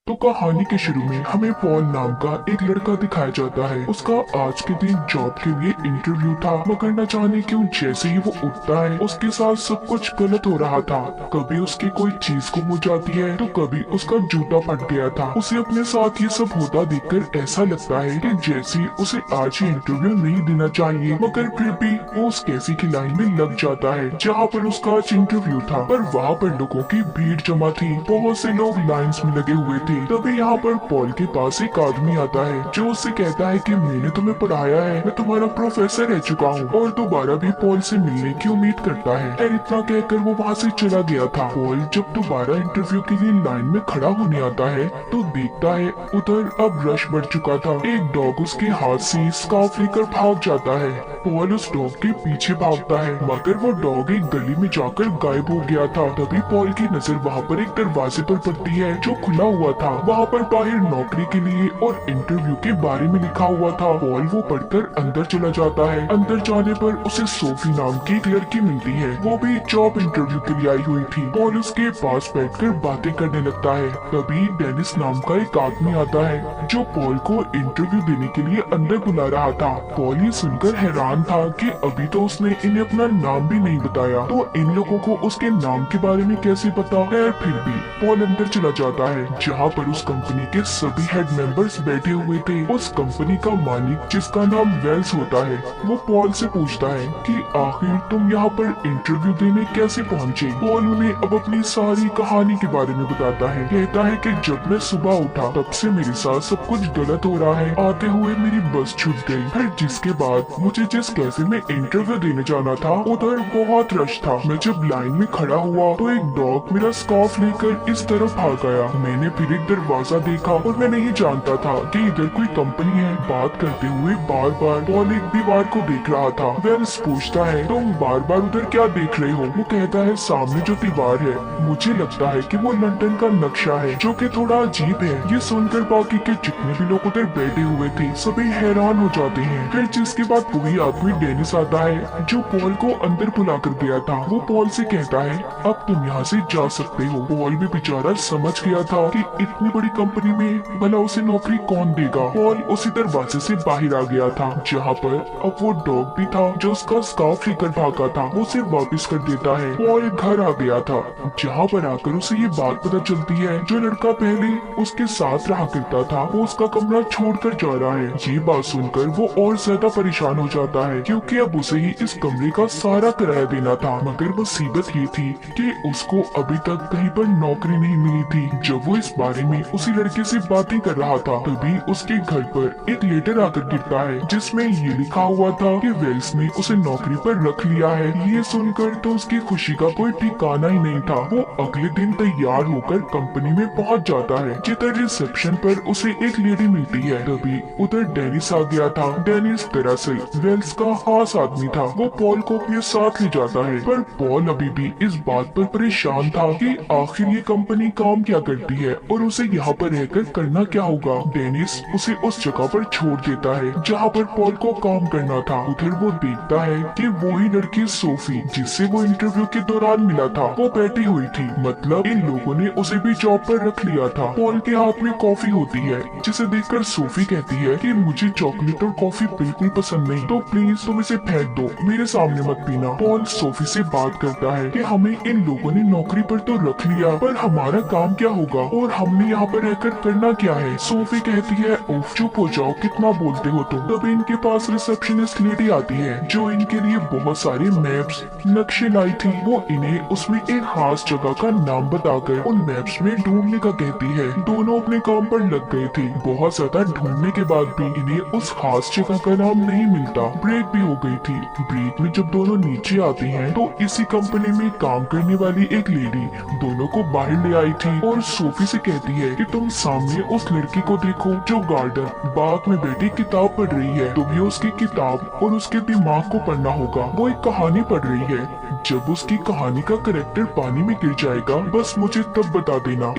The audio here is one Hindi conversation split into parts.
तो कहानी के शुरू में हमें पॉल नाम का एक लड़का दिखाया जाता है। उसका आज के दिन जॉब के लिए इंटरव्यू था, मगर न जाने क्यों जैसे ही वो उठता है उसके साथ सब कुछ गलत हो रहा था। कभी उसकी कोई चीज गुम हो जाती है तो कभी उसका जूता फट गया था। उसे अपने साथ ये सब होता देखकर ऐसा लगता है कि जैसे उसे आज ही इंटरव्यू नहीं देना चाहिए, मगर फिर भी वो उस कैफे की लाइन में लग जाता है जहाँ पर उसका आज इंटरव्यू था। पर वहाँ पर लोगों की भीड़ जमा थी, बहुत से लोग लाइंस में लगे हुए थे। तभी यहाँ पर पॉल के पास एक आदमी आता है जो उससे कहता है कि मैंने तुम्हें पढ़ाया है, मैं तुम्हारा प्रोफेसर रह चुका हूँ और दोबारा भी पॉल से मिलने की उम्मीद करता है। और इतना कहकर वो वहाँ से चला गया था। पॉल जब दोबारा इंटरव्यू के लिए लाइन में खड़ा होने आता है तो देखता है उधर अब रश बढ़ चुका था। एक डॉग उसके हाथ से स्कार्फ लेकर भाग जाता है। पॉल उस डॉग के पीछे भागता है, मगर वो डॉग एक गली में जाकर गायब हो गया था। तभी पॉल की नजर वहाँ पर एक दरवाजे पर पड़ती है जो खुला हुआ था। वहाँ पर बाहर नौकरी के लिए और इंटरव्यू के बारे में लिखा हुआ था। पॉल वो पढ़कर अंदर चला जाता है। अंदर जाने पर उसे सोफी नाम की एक लड़की मिलती है, वो भी जॉब इंटरव्यू के लिए आई हुई थी। पॉल उसके पास बैठकर बातें करने लगता है। तभी डेनिस नाम का एक आदमी आता है जो पॉल को इंटरव्यू देने के लिए अंदर बुला रहा था। पॉल ये सुनकर हैरान था कि अभी तो उसने इन्हें अपना नाम भी नहीं बताया, तो इन लोगों को उसके नाम के बारे में कैसे पता है। फिर भी पॉल अंदर चला जाता है जहाँ पर उस कंपनी के सभी हेड मेंबर्स बैठे हुए थे। उस कंपनी का मालिक जिसका नाम वेल्स होता है वो पॉल से पूछता है कि आखिर तुम यहाँ पर इंटरव्यू देने कैसे पहुँचे। पॉल उन्हें अब अपनी सारी कहानी के बारे में बताता है। कहता है कि जब मैं सुबह उठा तब से मेरे साथ सब कुछ गलत हो रहा है। आते हुए मेरी बस छूट गई, फिर जिसके बाद मुझे जिस कैफे में इंटरव्यू देने जाना था उधर बहुत रश था। मैं जब लाइन में खड़ा हुआ तो एक डॉग मेरा स्कार्फ लेकर इस तरफ भाग गया। मैंने फिर एक दरवाजा देखा और मैं नहीं जानता था कि इधर कोई कंपनी है। बात करते हुए बार बार पॉल एक दीवार को देख रहा था। वेल्स पूछता है तुम बार बार उधर क्या देख रहे हो। वो कहता है सामने जो दीवार है मुझे लगता है कि वो लंदन का नक्शा है, जो कि थोड़ा अजीब है। ये सुनकर बाकी के जितने भी लोग उधर बैठे हुए थे सभी हैरान हो जाते हैं। फिर जिसके बाद वही आदमी डेनिस आता है जो पॉल को अंदर बुला कर गया था। वो पॉल से कहता है अब तुम यहाँ से जा सकते हो। पॉल भी बेचारा समझ गया था कि इतनी बड़ी कंपनी में भला उसे नौकरी कौन देगा। पॉल उसी दरवाजे से बाहर आ गया था जहाँ पर अब वो डॉग भी था जो उसका स्कार्फ लेकर भागा था। वो उसे वापस कर देता है। पॉल घर आ गया था जहाँ पर आकर उसे ये बात पता चलती है जो लड़का पहले उसके साथ रहा करता था वो उसका कमरा छोड़कर जा रहा है। ये बात सुनकर वो और ज्यादा परेशान हो जाता है क्योंकि अब उसे ही इस कमरे का सारा किराया देना था। मगर मुसीबत ये थी कि उसको अभी तक कहीं पर नौकरी नहीं मिली थी। जब वो इस बारे में उसी लड़के से बातें कर रहा था तभी उसके घर पर एक लेटर आकर गिरता है जिसमें ये लिखा हुआ था कि वेल्स ने उसे नौकरी पर रख लिया है। ये सुनकर तो उसकी खुशी का कोई ठिकाना ही नहीं था। वो अगले दिन तैयार होकर कंपनी में पहुंच जाता है जिधर रिसेप्शन पर उसे एक लेडी मिलती है। तभी उधर डेनिस आ गया था। डेनिस दरअसल वेल्स का खास आदमी था। वो पॉल को अपने साथ ले जाता है, पर पॉल अभी भी इस बात पर परेशान था कि आखिर ये कंपनी काम क्या करती है और उसे यहाँ पर रहकर करना क्या होगा। डेनिस उसे उस जगह पर छोड़ देता है जहाँ पर पॉल को काम करना था। उधर वो देखता है कि वही लड़की सोफी जिससे वो इंटरव्यू के दौरान मिला था वो बैठी हुई थी। मतलब इन लोगों ने उसे भी जॉब पर रख लिया था। पॉल के हाथ में कॉफी होती है जिसे देखकर सोफी कहती है कि मुझे चॉकलेट और कॉफी बिल्कुल पसंद नहीं, तो प्लीज तुम इसे फेंक दो, मेरे सामने मत पीना। पॉल सोफी से बात करता है कि हमें इन लोगों ने नौकरी पर तो रख लिया, पर हमारा काम क्या होगा और हमने यहाँ पर रहकर करना क्या है। सोफी कहती है उफ चुप हो जाओ, कितना बोलते हो तुम। तभी इनके पास रिसेप्शनिस्ट लेडी आती है जो इनके लिए बहुत सारे मैप्स नक्शे लाई थी। वो इन्हें उसमें एक खास जगह का नाम बताकर उन मैप्स में ढूंढने का कहती है। दोनों अपने काम पर लग गए थे। बहुत ज्यादा ढूंढने के बाद भी इन्हें उस खास जगह का नाम नहीं मिलता। ब्रेक भी हो गई थी। ब्रेक में जब दोनों नीचे आती हैं तो इसी कंपनी में काम करने वाली एक लेडी दोनों को बाहर ले आई थी और सोफी से कहती है कि तुम सामने उस लड़की को देखो जो गार्डन बाग में बैठी किताब पढ़ रही है। तुम्हें उसकी किताब और उसके दिमाग को पढ़ना होगा। वो एक कहानी पढ़ रही है। जब उसकी कहानी का कैरेक्टर पानी में गिर जाएगा बस मुझे तब बता देना।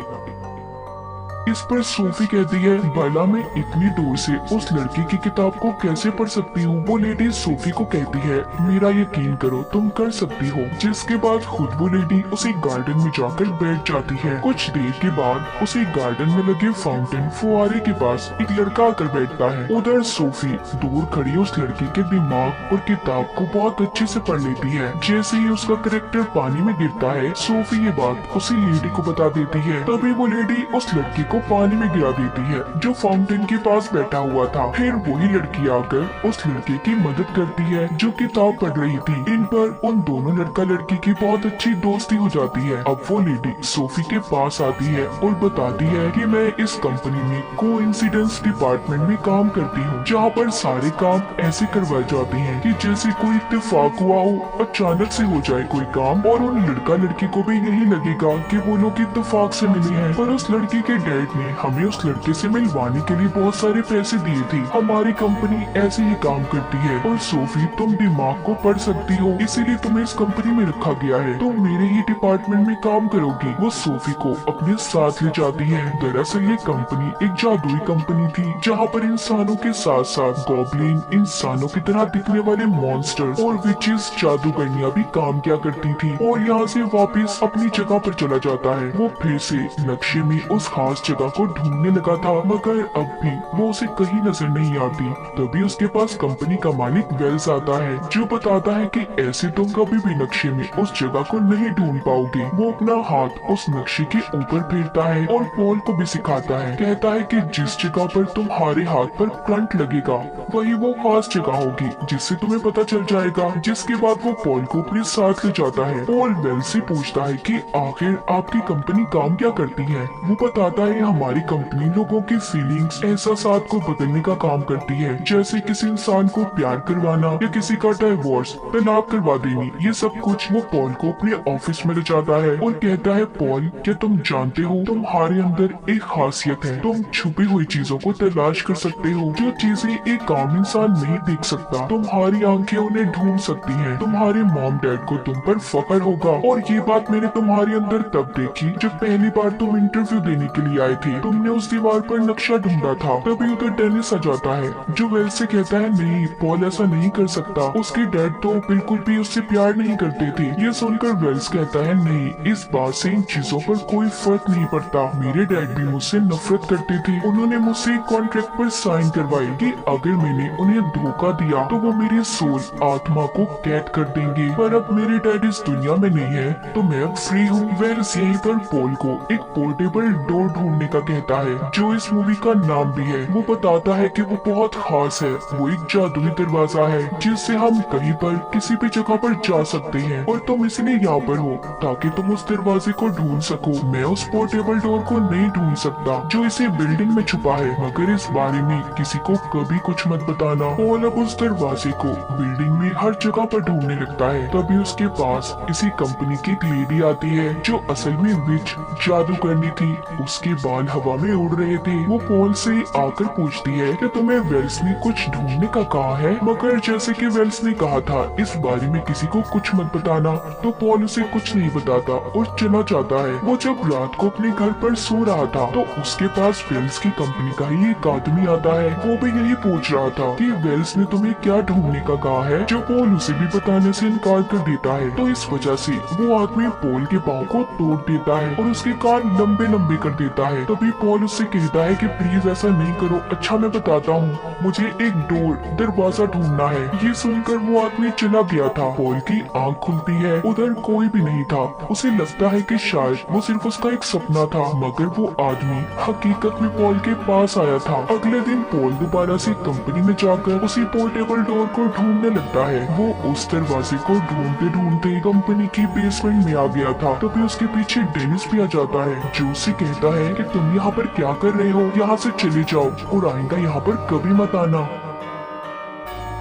इस पर सोफी कहती है, भला मैं इतनी दूर से उस लड़की की किताब को कैसे पढ़ सकती हूँ। वो लेडी सोफी को कहती है, मेरा यकीन करो तुम कर सकती हो। जिसके बाद खुद वो लेडी उसी गार्डन में जाकर बैठ जाती है। कुछ देर के बाद उसी गार्डन में लगे फाउंटेन फुआरे के पास एक लड़का आकर बैठता है। उधर सोफी दूर खड़ी उस लड़की के दिमाग और किताब को बहुत अच्छे से पढ़ लेती है। जैसे ही उसका कैरेक्टर पानी में गिरता है, सोफी ये बात उसी लेडी को बता देती है। तभी वो लेडी उस लड़की को पानी में गिरा देती है जो फाउंटेन के पास बैठा हुआ था। फिर वही लड़की आकर उस लड़के की मदद करती है जो किताब पढ़ रही थी। इन पर उन दोनों लड़का लड़की की बहुत अच्छी दोस्ती हो जाती है। अब वो लेडी सोफी के पास आती है और बताती है कि मैं इस कंपनी में कोइंसिडेंस डिपार्टमेंट में काम करती हूँ, जहाँ पर सारे काम ऐसे करवाए जाते हैं कि जैसे कोई इत्तेफाक हुआ हो, अचानक से हो जाए कोई काम और उन लड़का लड़की को भी यही लगेगा कि वो लोग इत्तेफाक से मिले हैं। पर उस लड़की के डैड ने हमें उस लड़के से मिलवाने के लिए बहुत सारे पैसे दिए थे। हमारी कंपनी ऐसे ही काम करती है और सोफी तुम दिमाग को पढ़ सकती हो, इसीलिए तुम्हें इस कंपनी में रखा गया है। तुम मेरे ही डिपार्टमेंट में काम करोगी। वो सोफी को अपने साथ ले जाती है। दरअसल ये कंपनी एक जादुई कंपनी थी जहाँ पर इंसानों के साथ साथ गॉब्लिन, इंसानों की तरह दिखने वाले मॉन्स्टर्स और विचेस, जादूगरनियां भी काम किया करती थी। और यहाँ से वापस अपनी जगह पर चला जाता है। वो फिर से नक्शे में उस खास जगह को ढूंढने लगा था, मगर अब भी वो उसे कहीं नजर नहीं आती। तभी उसके पास कंपनी का मालिक वेल्स आता है जो बताता है कि ऐसे तुम कभी भी नक्शे में उस जगह को नहीं ढूंढ पाओगे। वो अपना हाथ उस नक्शे के ऊपर फेरता है और पॉल को भी सिखाता है। कहता है कि जिस जगह पर तुम्हारे हाथ पर करंट लगेगा वही वो खास जगह होगी जिससे तुम्हें पता चल जाएगा। जिसके बाद वो पॉल को अपने साथ ले जाता है। पॉल वेल्स से पूछता है कि आखिर आपकी कंपनी काम क्या करती है। वो बताता है हमारी कंपनी लोगों की फीलिंग्स, एहसासात को बदलने का काम करती है, जैसे किसी इंसान को प्यार करवाना या किसी का डिवोर्स, तलाक करवा देनी। ये सब कुछ वो पॉल को अपने ऑफिस में ले जाता है और कहता है, पॉल क्या तुम जानते हो तुम्हारे अंदर एक खासियत है, तुम छुपी हुई चीजों को तलाश कर सकते हो जो चीजें एक आम इंसान नहीं देख सकता। तुम्हारी आंखें उन्हें ढूंढ सकती हैं। तुम्हारे मॉम डैड को तुम पर फख्र होगा। और ये बात मैंने तुम्हारे अंदर तब देखी जब पहली बार तुम इंटरव्यू देने के लिए आए थे। तुमने उस दीवार पर नक्शा ढूंढा था। तभी उधर डेनिस आ जाता है जो वेल्स से कहता है, नहीं पॉल ऐसा नहीं कर सकता, उसके डैड तो बिल्कुल भी उससे प्यार नहीं करते थे। ये सुनकर वेल्स कहता है, नहीं इस बात से इन चीजों पर कोई फर्क नहीं पड़ता। मेरे डैड भी मुझसे नफरत करते थे। उन्होंने मुझसे एक कॉन्ट्रैक्ट पर साइन करवाई कि अगर मैंने उन्हें धोखा दिया तो वो मेरी सोल, आत्मा को कैद कर देंगे। पर अब मेरे डैड इस दुनिया में नहीं है तो मैं अब फ्री हूँ। वेल्स यहीं पर पॉल को एक पोर्टेबल डोर ढूंढने का कहता है जो इस मूवी का नाम भी है। वो बताता है कि वो बहुत खास है। वो एक जादुई दरवाजा है जिससे हम कहीं पर किसी भी जगह पर जा सकते हैं और तुम इसलिए यहाँ पर हो ताकि तुम उस दरवाजे को ढूंढ सको। मैं उस पोर्टेबल डोर को नहीं ढूंढ सकता जो इसी बिल्डिंग में छुपा है, मगर इस बारे में किसी को कभी कुछ मत बताना। पॉल अब उस दरवाजे को बिल्डिंग में हर जगह पर ढूंढने लगता है। तभी उसके पास इसी कंपनी की एक लेडी आती है जो असल में विच, जादू करनी थी। उसके बाल हवा में उड़ रहे थे। वो पॉल से आकर पूछती है कि तुम्हें वेल्स ने कुछ ढूंढने का कहा है, मगर जैसे कि वेल्स ने कहा था इस बारे में किसी को कुछ मत बताना, तो पॉल उसे कुछ नहीं बताता और चला जाता है। वो जब रात को अपने घर पर सो रहा था तो उसके पास वेल्स की कंपनी का ही एक आदमी आता है। वो भी यही पूछ रहा था कि वेल्स ने तुम्हें क्या ढूंढने का कहा है, जो पॉल उसे भी बताने से इनकार कर देता है। तो इस वजह से वो आदमी पॉल के पाँव को तोड़ देता है और उसके कान लंबे लंबे कर देता है। तभी पॉल उससे कहता है कि प्लीज ऐसा नहीं करो, अच्छा मैं बताता हूँ, मुझे एक डोर, दरवाजा ढूंढना है। ये सुनकर वो आदमी चला गया था। पॉल की आँख खुलती है, उधर कोई भी नहीं था। उसे लगता है कि शायद वो सिर्फ उसका एक सपना था, मगर वो आदमी हकीकत में पॉल के पास आया था। अगले दिन पॉल दोबारा से कंपनी में जाकर उसी पोर्टेबल डोर को ढूंढने लगता है। वो उस दरवाजे को ढूंढते ढूंढते कंपनी की बेसमेंट में आ गया था। तभी उसके पीछे डेनिस भी आ जाता है जो उससे कहता है कि तुम यहाँ पर क्या कर रहे हो, यहाँ से चले जाओ और आइंदा यहाँ पर कभी मत आना।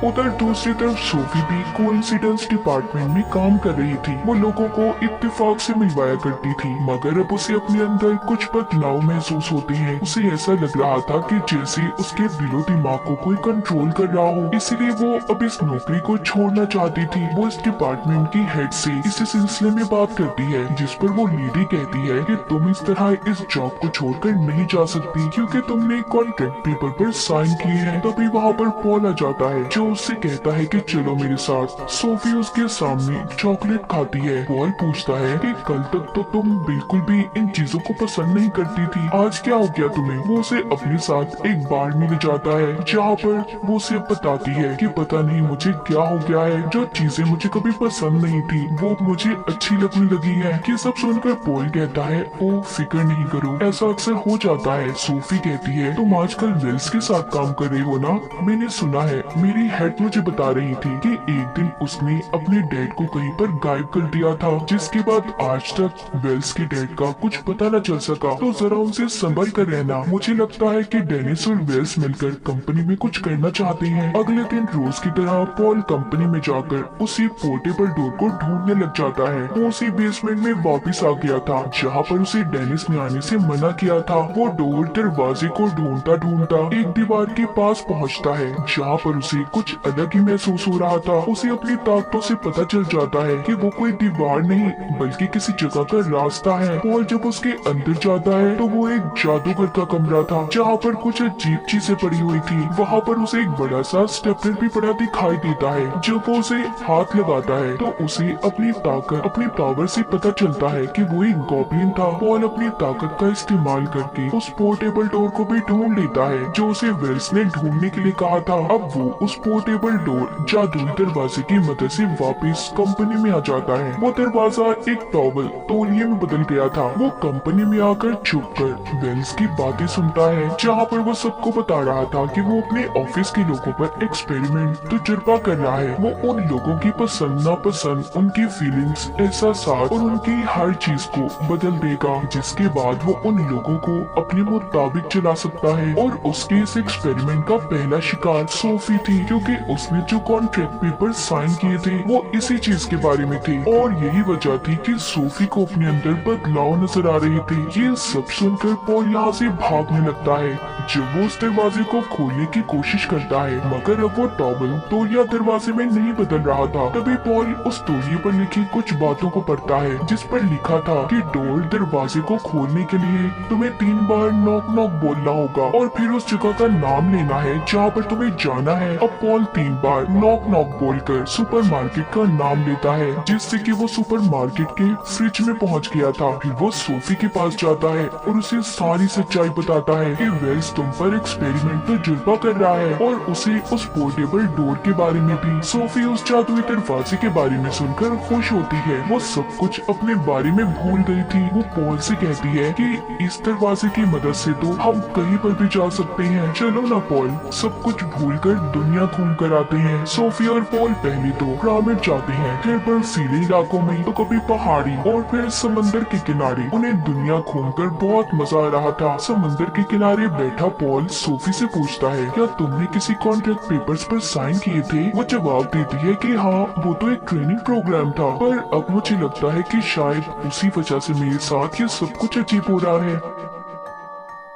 उधर दूसरी तरफ सोफी भी कोइंसिडेंस डिपार्टमेंट में काम कर रही थी। वो लोगों को इत्तेफाक से मिलवाया करती थी, मगर अब उसे अपने अंदर कुछ बदलाव महसूस होते हैं। उसे ऐसा लग रहा था कि जैसे उसके दिलो दिमाग को कोई कंट्रोल कर रहा हो, इसीलिए वो अब इस नौकरी को छोड़ना चाहती थी। वो इस डिपार्टमेंट की हेड से इस सिलसिले में बात करती है, जिस पर वो लेडी कहती है कि तुम इस तरह इस जॉब को छोड़कर नहीं जा सकती, क्योंकि तुमने कॉन्ट्रैक्ट पेपर पर साइन किए हैं। तभी वहाँ पर पॉल आ जाता है, जो उससे कहता है कि चलो मेरे साथ। सोफी उसके सामने चॉकलेट खाती है। पॉल पूछता है कि कल तक तो तुम बिल्कुल भी इन चीजों को पसंद नहीं करती थी, आज क्या हो गया तुम्हें। वो उसे अपने साथ एक बार में ले जाता है, जहाँ पर वो उसे बताती है कि पता नहीं मुझे क्या हो गया है, जो चीजें मुझे कभी पसंद नहीं थी वो मुझे अच्छी लगने लगी है। ये सब सुनकर पॉल कहता है ओ फिक्र नहीं करो, ऐसा अक्सर हो जाता है। सोफी कहती है तुम आजकल वेल्स के साथ काम कर रही हो ना, मैंने सुना है, मेरी हेड मुझे बता रही थी कि एक दिन उसने अपने डैड को कहीं पर गायब कर दिया था, जिसके बाद आज तक वेल्स के डैड का कुछ पता न चल सका। तो जरा उनसे संभल कर रहना। मुझे लगता है कि डेनिस और वेल्स मिलकर कंपनी में कुछ करना चाहते हैं। अगले दिन रोज की तरह पॉल कंपनी में जाकर उसी पोर्टेबल डोर को ढूंढने लग जाता है। वो उसी बेसमेंट में वापस आ गया था, जहाँ पर उसे डेनिस ने आने से मना किया था। वो डोर दरवाजे को ढूंढता ढूंढता एक दीवार के पास पहुँचता है, जहाँ पर उसे कुछ अलग ही महसूस हो रहा था। उसे अपनी ताकतों से पता चल जाता है कि वो कोई दीवार नहीं बल्कि किसी जगह का रास्ता है। पॉल जब उसके अंदर जाता है तो वो एक जादूगर का कमरा था, जहाँ पर कुछ अजीब चीजें पड़ी हुई थी। वहाँ पर उसे एक बड़ा सा स्टेपलर भी पड़ा दिखाई देता है। जब वो उसे हाथ लगाता है तो उसे अपनी ताकत, अपनी पावर से पता चलता है कि वो एक गॉब्लिन था। पॉल अपनी ताकत का इस्तेमाल करके उस पोर्टेबल डोर को भी ढूंढ लेता है, जो उसे वेल्स ने ढूंढने के लिए कहा था। अब वो उस पोर्टेबल डोर जादुई दरवाजे की मदद से वापस कंपनी में आ जाता है। वो दरवाजा एक टॉवल तौलिए में बदल गया था। वो कंपनी में आकर छुपकर वेल्स की बातें सुनता है, जहाँ पर वो सबको बता रहा था कि वो अपने ऑफिस के लोगों पर एक्सपेरिमेंट तजुर्बा कर रहा है। वो उन लोगों की पसंद नापसंद, उनकी फीलिंग्स, एहसासात और उनकी हर चीज को बदल देगा, जिसके बाद वो उन लोगों को अपने मुताबिक चला सकता है। और उसके इस एक्सपेरिमेंट का पहला शिकार सोफी थी, क्योंकि उसने जो कॉन्ट्रैक्ट पेपर साइन किए थे वो इसी चीज के बारे में थे। और यही वजह थी कि सोफी को अपने अंदर बदलाव नजर आ रही थी। ये सब सुनकर पॉल यहाँ से भागने लगता है। जब वो उस दरवाजे को खोलने की कोशिश करता है, मगर अब वो टॉवल तौलिया दरवाजे में नहीं बदल रहा था। तभी पॉल उस तौलिए पर लिखी कुछ बातों को पढ़ता है, जिस पर लिखा था कि डोर दरवाजे को खोलने के लिए तुम्हें 3 बार नॉक नॉक बोलना होगा और फिर उस जगह का नाम लेना है जहाँ पर तुम्हें जाना है। अब पॉल 3 बार नॉक नॉक बोलकर सुपरमार्केट का नाम लेता है, जिससे कि वो सुपरमार्केट के फ्रिज में पहुंच गया था। फिर वो सोफी के पास जाता है और उसे सारी सच्चाई बताता है कि वेल्स तुम पर एक्सपेरिमेंट तजुर्बा कर रहा है, और उसे उस पोर्टेबल डोर के बारे में भी। सोफी उस जादुई दरवाजे के बारे में सुनकर खुश होती है। वो सब कुछ अपने बारे में भूल गई थी। वो पॉल से कहती है कि इस दरवाजे की मदद से तो हम कहीं पर भी जा सकते हैं, चलो ना पॉल, सब कुछ भूलकर दुनिया घूम कर आते हैं। सोफी और पॉल पहले तो पिरामिड जाते हैं, फिर बर्फीले इलाकों में, तो कभी पहाड़ी और फिर समंदर के किनारे। उन्हें दुनिया घूमकर बहुत मजा आ रहा था। समंदर के किनारे बैठा पॉल सोफी से पूछता है क्या तुमने किसी कॉन्ट्रैक्ट पेपर्स पर साइन किए थे। वो जवाब देती है कि हाँ, वो तो एक ट्रेनिंग प्रोग्राम था, पर अब मुझे लगता है कि शायद उसी वजह से मेरे साथ ये सब कुछ अजीब हो रहा है।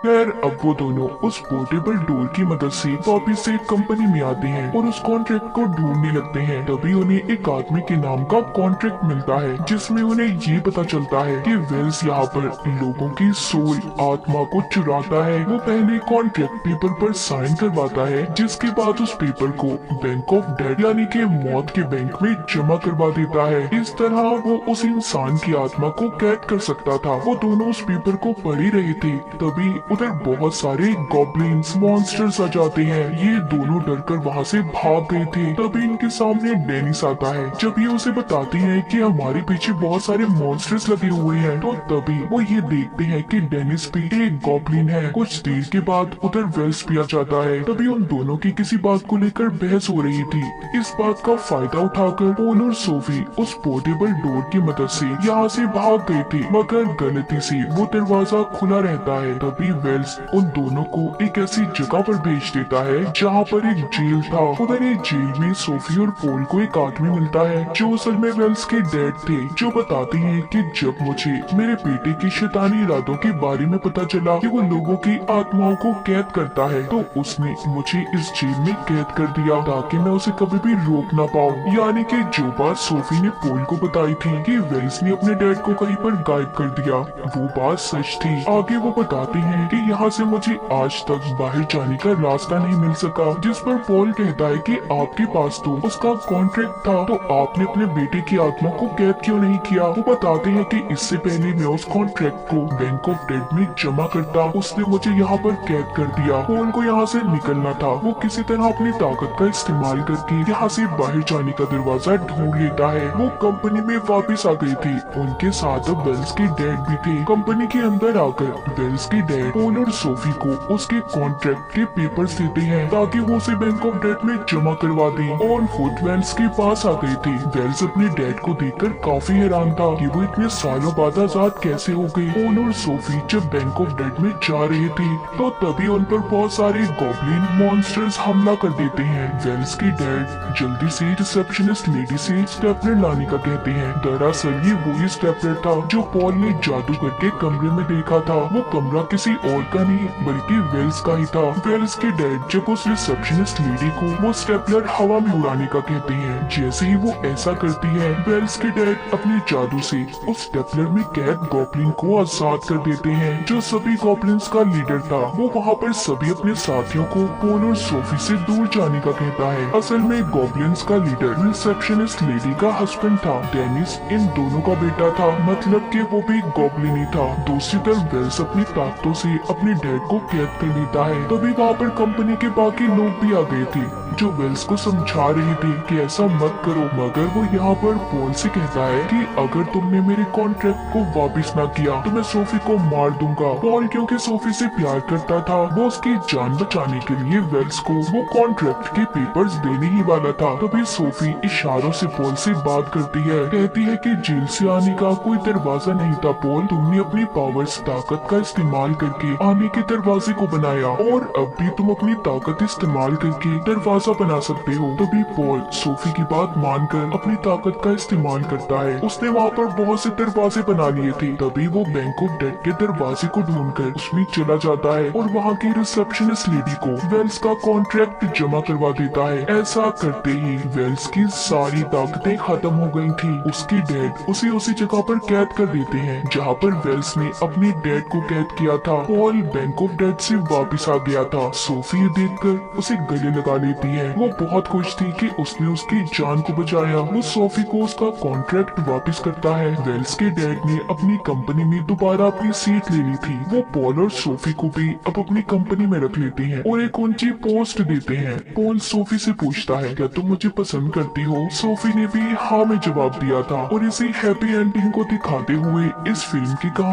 खैर अब वो दोनों उस पोर्टेबल डोर की मदद से वापिस से कंपनी में आते हैं और उस कॉन्ट्रैक्ट को ढूंढने लगते हैं। तभी उन्हें एक आदमी के नाम का कॉन्ट्रैक्ट मिलता है, जिसमें उन्हें ये पता चलता है कि वेल्स यहाँ पर लोगों की सोल, आत्मा को चुराता है। वो पहले कॉन्ट्रैक्ट पेपर पर साइन करवाता है, जिसके बाद उस पेपर को बैंक ऑफ डेड यानी के मौत के बैंक में जमा करवा देता है। इस तरह वो उस इंसान की आत्मा को कैद कर सकता था। वो दोनों उस पेपर को पढ़ ही रहे थे, तभी उधर बहुत सारे गॉब्लिन्स, मॉन्स्टर्स आ जाते हैं। ये दोनों डरकर वहाँ से भाग गए थे। तभी इनके सामने डेनिस आता है। जब ये उसे बताती है कि हमारे पीछे बहुत सारे मॉन्स्टर्स लगे हुए हैं, तो तभी वो ये देखते हैं कि डेनिस भी एक गॉब्लिन है। कुछ देर के बाद उधर वेल्स भी आ जाता है। तभी उन दोनों की किसी बात को लेकर बहस हो रही थी। इस बात का फायदा उठाकर पॉल और सोफी उस पोर्टेबल डोर की मदद से यहाँ से भाग गए थे, मगर गलती से वो दरवाजा खुला रहता है। तभी वेल्स उन दोनों को एक ऐसी जगह पर भेज देता है जहाँ पर एक जेल था। उधर एक जेल में सोफी और पॉल को एक आदमी मिलता है जो असल में वेल्स के डैड थे, जो बताते हैं कि जब मुझे मेरे बेटे की शैतानी इरादों के बारे में पता चला कि वो लोगों की आत्माओं को कैद करता है, तो उसने मुझे इस जेल में कैद कर दिया ताकि मैं उसे कभी भी रोक ना पाऊँ। यानी कि जो बात सोफी ने पॉल को बताई थी कि वेल्स ने अपने डैड को कहीं पर गायब कर दिया, वो बात सच थी। आगे वो बताते हैं कि यहाँ से मुझे आज तक बाहर जाने का रास्ता नहीं मिल सका, जिस पर पॉल कहता है कि आपके पास तो उसका कॉन्ट्रैक्ट था, तो आपने अपने बेटे की आत्मा को कैद क्यों नहीं किया। वो बताते हैं कि इससे पहले मैं उस कॉन्ट्रैक्ट को बैंक ऑफ डेड में जमा करता, उसने मुझे यहाँ पर कैद कर दिया। पॉल को यहाँ से निकलना था। वो किसी तरह अपनी ताकत का इस्तेमाल करके यहाँ से बाहर जाने का दरवाजा ढूंढ लेता है। वो कंपनी में वापस आ गई थी, उनके साथ अब वेल्स के डैड भी थे। कंपनी के अंदर आकर वेल्स के डैड पॉल और सोफी को उसके कॉन्ट्रैक्ट के पेपर्स देते हैं ताकि वो उसे बैंक ऑफ डेड में जमा करवा दे, और खुद वेल्स के पास आ गई थी। वेल्स अपने डैड को देखकर काफी हैरान था कि वो इतने सालों बाद आजाद कैसे हो गए। पॉल और सोफी जब बैंक ऑफ डेड में जा रहे थे तो तभी उन पर बहुत सारे गॉब्लिन मॉन्स्टर्स हमला कर देते हैं। वेल्स के डैड जल्दी से रिसेप्शनिस्ट लेडी से स्टेपलर लाने का कहते हैं। दरअसल ये वही स्टेपलर था जो पॉल ने जादू करके कमरे में देखा था। वो कमरा किसी और का नहीं बल्कि वेल्स का ही था। वेल्स के डैड जब उस रिसेप्शनिस्ट लेडी को वो स्टेपलर हवा में उड़ाने का कहते हैं, जैसे ही वो ऐसा करती है, वेल्स के डैड अपने जादू से उस स्टेपलर में कैद गॉब्लिन को आजाद कर देते हैं जो सभी गॉब्लिन्स का लीडर था। वो वहाँ पर सभी अपने साथियों को पॉल और सोफी से दूर जाने का कहता है। असल में गॉब्लिन्स का लीडर रिसेप्शनिस्ट लेडी का हस्बैंड था। डेनिस इन दोनों का बेटा था, मतलब कि वो भी गॉब्लिन ही था। दूसरी तरफ वेल्स अपनी ताकतों से अपने डैड को कैद कर लेता है। तभी वहाँ पर कंपनी के बाकी लोग भी आ गए थे जो वेल्स को समझा रहे थे कि ऐसा मत करो, मगर वो यहाँ पर पॉल से कहता है कि अगर तुमने मेरे कॉन्ट्रैक्ट को वापस ना किया तो मैं सोफी को मार दूंगा। पॉल क्योंकि सोफी से प्यार करता था, वो उसकी जान बचाने के लिए वेल्स को वो कॉन्ट्रैक्ट के पेपर्स देने ही वाला था। तभी सोफी इशारों से पॉल से बात करती है, कहती है कि जेल से आने का कोई दरवाजा नहीं था पॉल, तुमने अपनी पावर्स ताकत का इस्तेमाल करके आने के दरवाजे को बनाया और अब भी तुम अपनी ताकत इस्तेमाल करके दरवाजा बना सकते हो। तभी पॉल सोफी की बात मानकर अपनी ताकत का इस्तेमाल करता है। उसने वहाँ पर बहुत से दरवाजे बना लिए थे। तभी वो बैंक ऑफ डेड के दरवाजे को ढूंढकर उसमें चला जाता है और वहाँ की रिसेप्शनिस्ट लेडी को वेल्स का कॉन्ट्रैक्ट जमा करवा देता है। ऐसा करते ही वेल्स की सारी ताकतें खत्म हो गई थी। उसके डैड उसे उसी जगह पर कैद कर देते हैं जहाँ पर वेल्स ने अपने डैड को कैद किया था। पॉल बैंक ऑफ डेड से वापस आ गया था। सोफी ये देखकर उसे गले लगा लेती है। वो बहुत खुश थी कि उसने उसकी जान को बचाया। वो सोफी को उसका कॉन्ट्रैक्ट वापस करता है। वेल्स के डैड ने अपनी कंपनी में दोबारा अपनी सीट ले ली थी। वो पॉल और सोफी को भी अब अपनी कंपनी में रख लेते हैं और एक ऊंची पोस्ट देते हैं। पॉल सोफी से पूछता है, क्या तुम मुझे पसंद करती हो? सोफी ने भी हाँ में जवाब दिया था। और इसी हैप्पी एंडिंग को दिखाते हुए इस फिल्म की कहानी